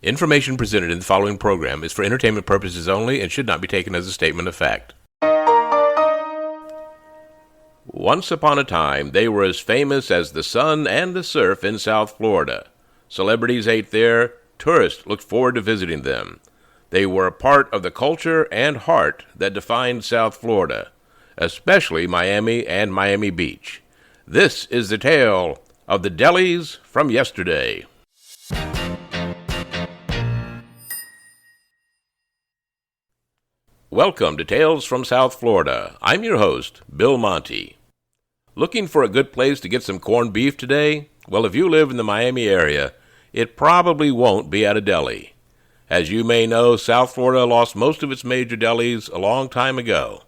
Information presented in the following program is for entertainment purposes only and should not be taken as a statement of fact. Once upon a time, they were as famous as the sun and the surf in South Florida. Celebrities ate there, tourists looked forward to visiting them. They were a part of the culture and heart that defined South Florida, especially Miami and Miami Beach. This is the tale of the Delis from yesterday. Welcome to Tales from South Florida. I'm your host, Bill Monty. Looking for a good place to get some corned beef today? Well, if you live in the Miami area, it probably won't be at a deli. As you may know, South Florida lost most of its major delis a long time ago.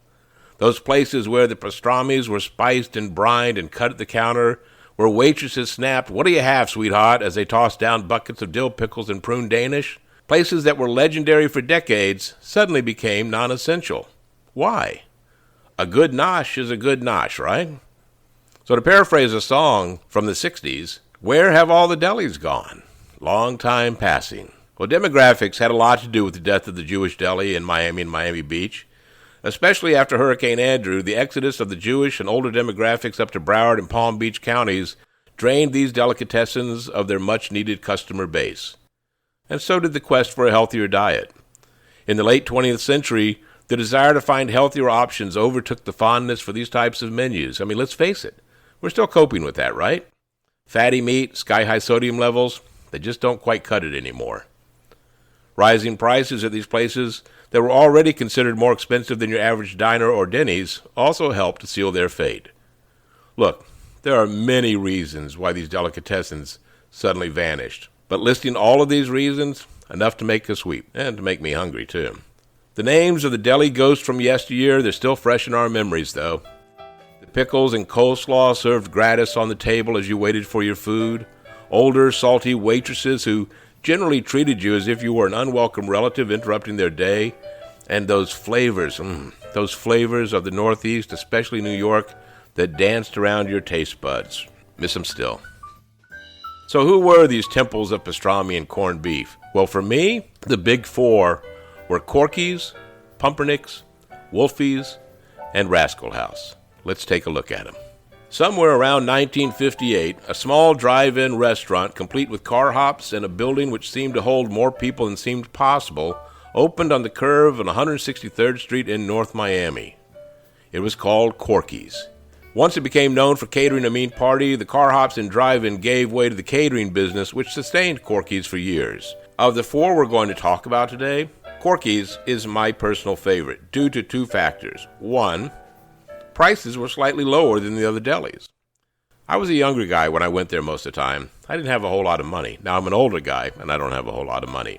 Those places where the pastrami's were spiced and brined and cut at the counter, where waitresses snapped, "What do you have, sweetheart?" as they tossed down buckets of dill pickles and prune Danish. Places that were legendary for decades suddenly became non-essential. Why? A good nosh is a good nosh, right? So to paraphrase a song from the 60s, where have all the delis gone? Long time passing. Well, demographics had a lot to do with the death of the Jewish deli in Miami and Miami Beach. Especially after Hurricane Andrew, the exodus of the Jewish and older demographics up to Broward and Palm Beach counties drained these delicatessens of their much-needed customer base. And so did the quest for a healthier diet. In the late 20th century, the desire to find healthier options overtook the fondness for these types of menus. I mean, let's face it, we're still coping with that, right? Fatty meat, sky-high sodium levels, they just don't quite cut it anymore. Rising prices at these places that were already considered more expensive than your average diner or Denny's also helped to seal their fate. Look, there are many reasons why these delicatessens suddenly vanished. But listing all of these reasons, enough to make us weep, and to make me hungry, too. The names of the deli ghosts from yesteryear, they're still fresh in our memories, though. The pickles and coleslaw served gratis on the table as you waited for your food. Older, salty waitresses who generally treated you as if you were an unwelcome relative interrupting their day. And those flavors of the Northeast, especially New York, that danced around your taste buds. Miss them still. So who were these temples of pastrami and corned beef? Well, for me, the big four were Corky's, Pumpernik's, Wolfie's, and Rascal House. Let's take a look at them. Somewhere around 1958, a small drive-in restaurant, complete with car hops and a building which seemed to hold more people than seemed possible, opened on the curve on 163rd Street in North Miami. It was called Corky's. Once it became known for catering a mean party, the car hops and drive-in gave way to the catering business, which sustained Corky's for years. Of the four we're going to talk about today, Corky's is my personal favorite, due to two factors. One, prices were slightly lower than the other delis. I was a younger guy when I went there most of the time. I didn't have a whole lot of money. Now I'm an older guy, and I don't have a whole lot of money.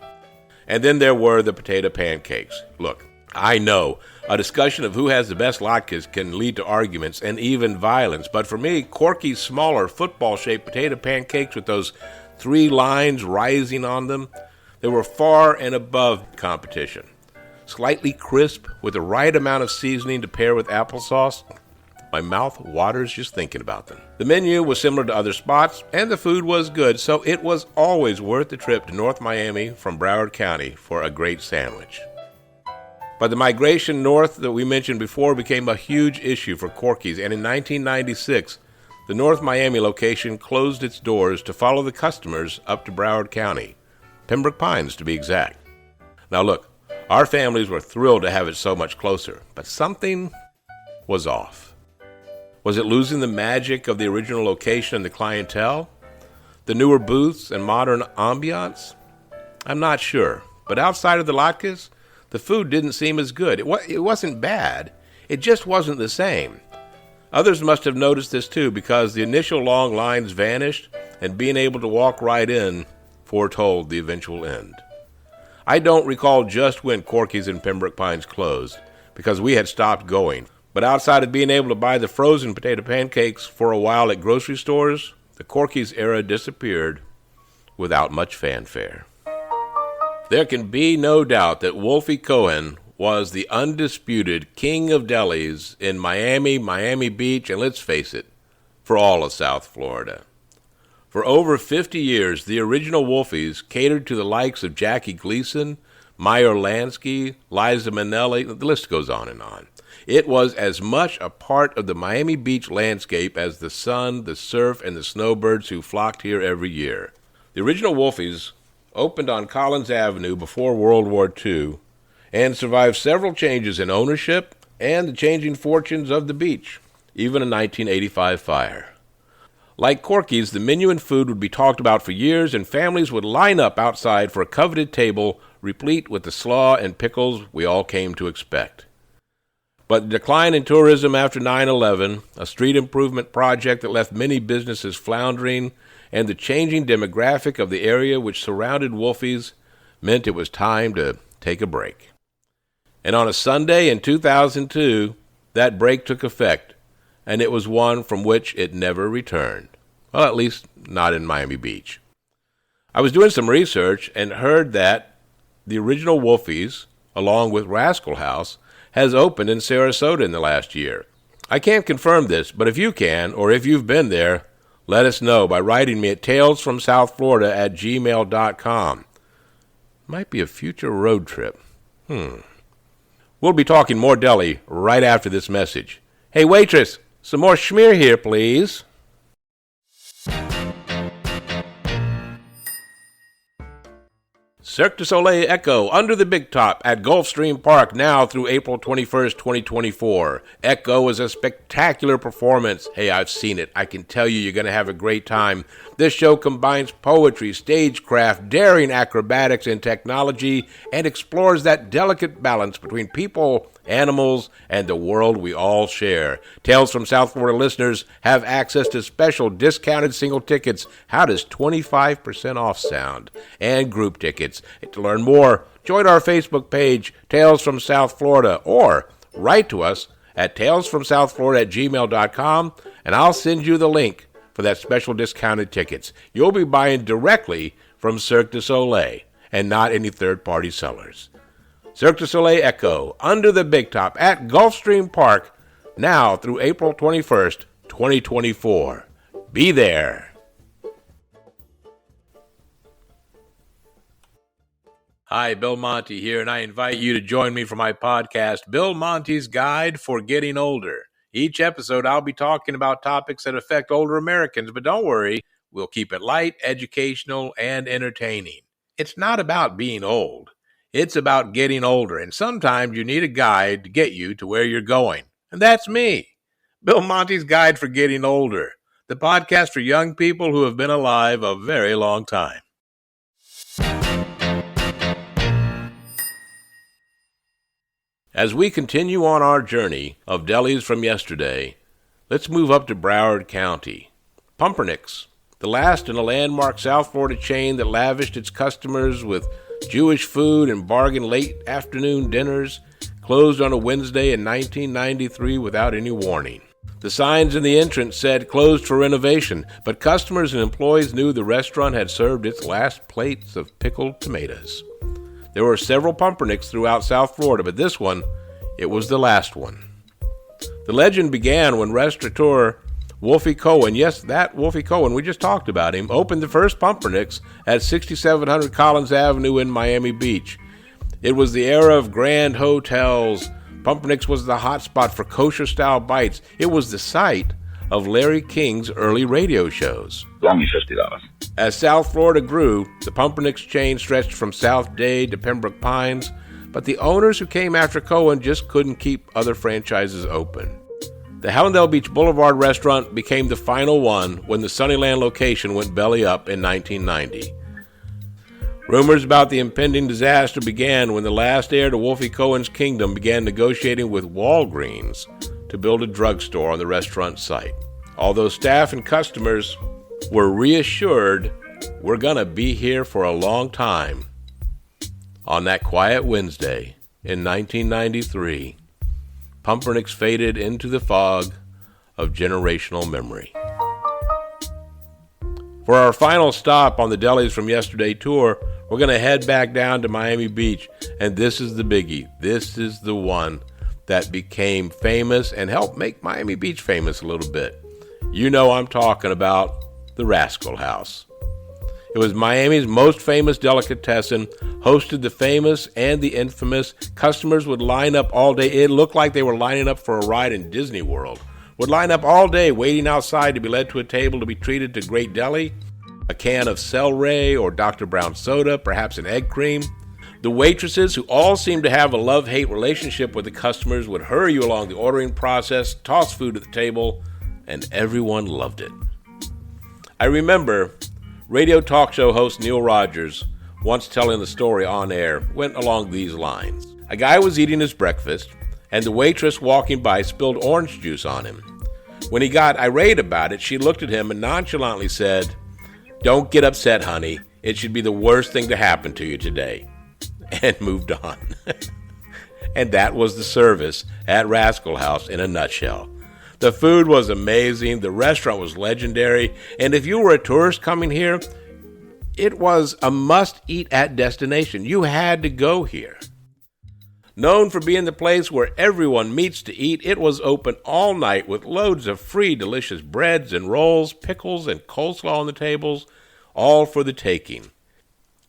And then there were the potato pancakes. Look, I know a discussion of who has the best latkes can lead to arguments and even violence, but for me, Corky's smaller, football-shaped potato pancakes with those three lines rising on them, they were far and above competition. Slightly crisp, with the right amount of seasoning to pair with applesauce. My mouth waters just thinking about them. The menu was similar to other spots, and the food was good, so it was always worth the trip to North Miami from Broward County for a great sandwich. But the migration north that we mentioned before became a huge issue for Corky's, and in 1996, the North Miami location closed its doors to follow the customers up to Broward County, Pembroke Pines to be exact. Now look, our families were thrilled to have it so much closer, but something was off. Was it losing the magic of the original location and the clientele? The newer booths and modern ambiance? I'm not sure, but outside of the latkes, the food didn't seem as good. It wasn't bad. It just wasn't the same. Others must have noticed this too, because the initial long lines vanished and being able to walk right in foretold the eventual end. I don't recall just when Corky's in Pembroke Pines closed, because we had stopped going. But outside of being able to buy the frozen potato pancakes for a while at grocery stores, the Corky's era disappeared without much fanfare. There can be no doubt that Wolfie Cohen was the undisputed king of delis in Miami, Miami Beach, and let's face it, for all of South Florida. For over 50 years, the original Wolfies catered to the likes of Jackie Gleason, Meyer Lansky, Liza Minnelli, the list goes on and on. It was as much a part of the Miami Beach landscape as the sun, the surf, and the snowbirds who flocked here every year. The original Wolfies opened on Collins Avenue before World War II and survived several changes in ownership and the changing fortunes of the beach, even a 1985 fire. Like Corky's, the menu and food would be talked about for years, and families would line up outside for a coveted table replete with the slaw and pickles we all came to expect. But the decline in tourism after 9/11, a street improvement project that left many businesses floundering, and the changing demographic of the area which surrounded Wolfie's meant it was time to take a break. And on a Sunday in 2002, that break took effect, and it was one from which it never returned. Well, at least not in Miami Beach. I was doing some research and heard that the original Wolfie's, along with Rascal House, has opened in Sarasota in the last year. I can't confirm this, but if you can, or if you've been there, let us know by writing me at talesfromsouthflorida@gmail.com. Might be a future road trip. We'll be talking more deli right after this message. Hey, waitress, some more schmear here, please. Cirque du Soleil Echo Under the Big Top at Gulfstream Park now through April 21st, 2024. Echo is a spectacular performance. Hey, I've seen it. I can tell you you're going to have a great time. This show combines poetry, stagecraft, daring acrobatics, and technology, and explores that delicate balance between people, animals, and the world we all share. Tales from South Florida listeners have access to special discounted single tickets. How does 25% off sound? And group tickets. To learn more, join our Facebook page, Tales from South Florida, or write to us at talesfromsouthflorida@gmail.com, and I'll send you the link for that special discounted tickets. You'll be buying directly from Cirque du Soleil and not any third-party sellers. Cirque du Soleil Echo, Under the Big Top at Gulfstream Park, now through April 21st, 2024. Be there. Hi, Bill Monty here, and I invite you to join me for my podcast, Bill Monty's Guide for Getting Older. Each episode, I'll be talking about topics that affect older Americans, but don't worry, we'll keep it light, educational, and entertaining. It's not about being old. It's about getting older, and sometimes you need a guide to get you to where you're going. And that's me, Bill Monty's Guide for Getting Older, the podcast for young people who have been alive a very long time. As we continue on our journey of delis from yesterday, let's move up to Broward County. Pumpernik's, the last in a landmark South Florida chain that lavished its customers with Jewish food and bargain late afternoon dinners, closed on a Wednesday in 1993 without any warning. The signs in the entrance said closed for renovation, but customers and employees knew the restaurant had served its last plates of pickled tomatoes. There were several Pumperniks throughout South Florida, but this one, it was the last one. The legend began when restaurateur Wolfie Cohen, yes, that Wolfie Cohen, we just talked about him, opened the first Pumpernik's at 6700 Collins Avenue in Miami Beach. It was the era of grand hotels. Pumpernik's was the hotspot for kosher-style bites. It was the site of Larry King's early radio shows. Loan me $50. As South Florida grew, the Pumpernik's chain stretched from South Dade to Pembroke Pines, but the owners who came after Cohen just couldn't keep other franchises open. The Hallandale Beach Boulevard restaurant became the final one when the Sunnyland location went belly up in 1990. Rumors about the impending disaster began when the last heir to Wolfie Cohen's kingdom began negotiating with Walgreens to build a drugstore on the restaurant site. Although staff and customers were reassured we're going to be here for a long time, on that quiet Wednesday in 1993, Pumpernik's faded into the fog of generational memory. For our final stop on the Delis from Yesterday tour, we're going to head back down to Miami Beach, and this is the biggie. This is the one that became famous and helped make Miami Beach famous a little bit. You know I'm talking about the Rascal House. It was Miami's most famous delicatessen, hosted the famous and the infamous. Customers would line up all day. It looked like they were lining up for a ride in Disney World. Would line up all day waiting outside to be led to a table to be treated to great deli, a can of Cel-Ray or Dr. Brown soda, perhaps an egg cream. The waitresses, who all seemed to have a love-hate relationship with the customers, would hurry you along the ordering process, toss food at the table, and everyone loved it. I remember radio talk show host Neil Rogers once telling the story on air went along these lines. A guy was eating his breakfast, and the waitress walking by spilled orange juice on him. When he got irate about it, she looked at him and nonchalantly said, "Don't get upset, honey. It should be the worst thing to happen to you today," and moved on. And that was the service at Rascal House in a nutshell. The food was amazing, the restaurant was legendary, and if you were a tourist coming here, it was a must-eat-at destination. You had to go here. Known for being the place where everyone meets to eat, it was open all night with loads of free, delicious breads and rolls, pickles and coleslaw on the tables, all for the taking.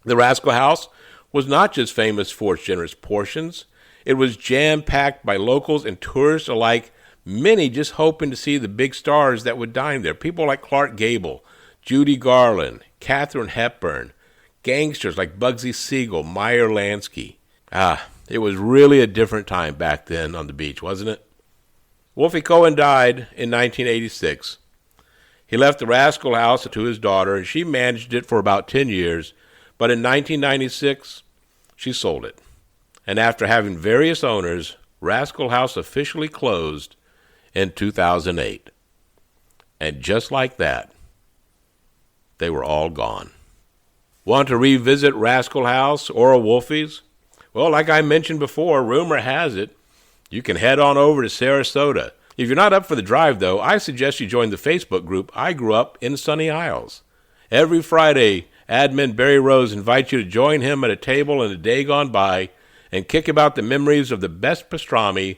The Rascal House was not just famous for its generous portions. It was jam-packed by locals and tourists alike, many just hoping to see the big stars that would dine there. People like Clark Gable, Judy Garland, Katharine Hepburn, gangsters like Bugsy Siegel, Meyer Lansky. It was really a different time back then on the beach, wasn't it? Wolfie Cohen died in 1986. He left the Rascal House to his daughter, and she managed it for about 10 years. But in 1996, she sold it. And after having various owners, Rascal House officially closed in 2008. And just like that, they were all gone. Want to revisit Rascal House or a Wolfie's? Well, like I mentioned before, rumor has it, you can head on over to Sarasota. If you're not up for the drive, though, I suggest you join the Facebook group I Grew Up in Sunny Isles. Every Friday, admin Barry Rose invites you to join him at a table in a day gone by and kick about the memories of the best pastrami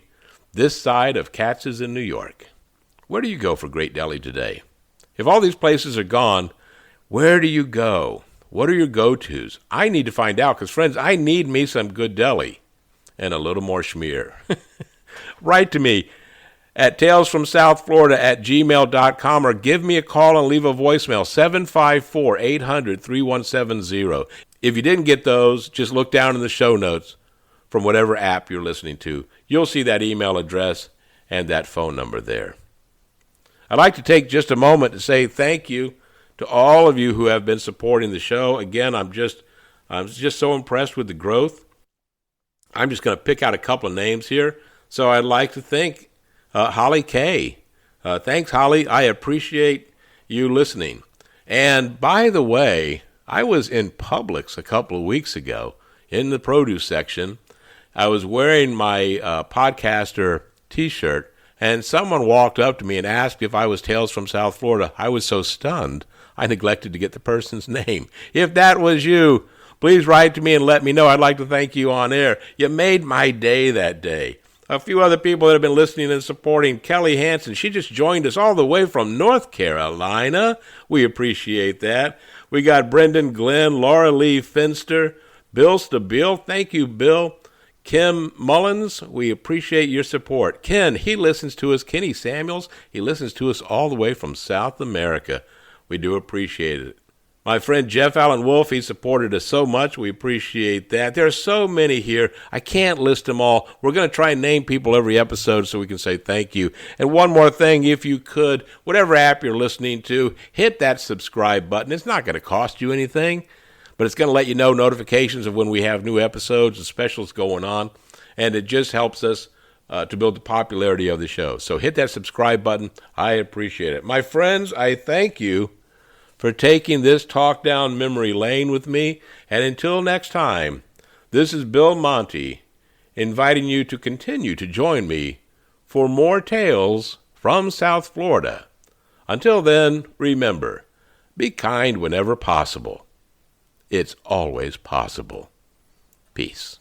this side of Katz's in New York. Where do you go for great deli today? If all these places are gone, where do you go? What are your go-tos? I need to find out because, friends, I need me some good deli and a little more schmear. Write to me at talesfromsouthflorida@gmail.com or give me a call and leave a voicemail, 754-800-3170. If you didn't get those, just look down in the show notes from whatever app you're listening to. You'll see that email address and that phone number there. I'd like to take just a moment to say thank you to all of you who have been supporting the show. Again, I'm just so impressed with the growth. I'm just going to pick out a couple of names here. So I'd like to thank Holly K. Thanks, Holly. I appreciate you listening. And by the way, I was in Publix a couple of weeks ago in the produce section. I was wearing my podcaster T-shirt, and someone walked up to me and asked if I was Tales from South Florida. I was so stunned, I neglected to get the person's name. If that was you, please write to me and let me know. I'd like to thank you on air. You made my day that day. A few other people that have been listening and supporting. Kelly Hansen, she just joined us all the way from North Carolina. We appreciate that. We got Brendan Glenn, Laura Lee Finster, Bill Stabile. Thank you, Bill. Kim Mullins, we appreciate your support. Ken, he listens to us. Kenny Samuels, he listens to us all the way from South America. We do appreciate it. My friend Jeff Allen Wolf, he supported us so much. We appreciate that. There are so many here. I can't list them all. We're going to try and name people every episode so we can say thank you. And one more thing, if you could, whatever app you're listening to, hit that subscribe button. It's not going to cost you anything, but it's going to let you know notifications of when we have new episodes and specials going on. And it just helps us to build the popularity of the show. So hit that subscribe button. I appreciate it. My friends, I thank you for taking this talk down memory lane with me. And until next time, this is Bill Monty inviting you to continue to join me for more tales from South Florida. Until then, remember, be kind whenever possible. It's always possible. Peace.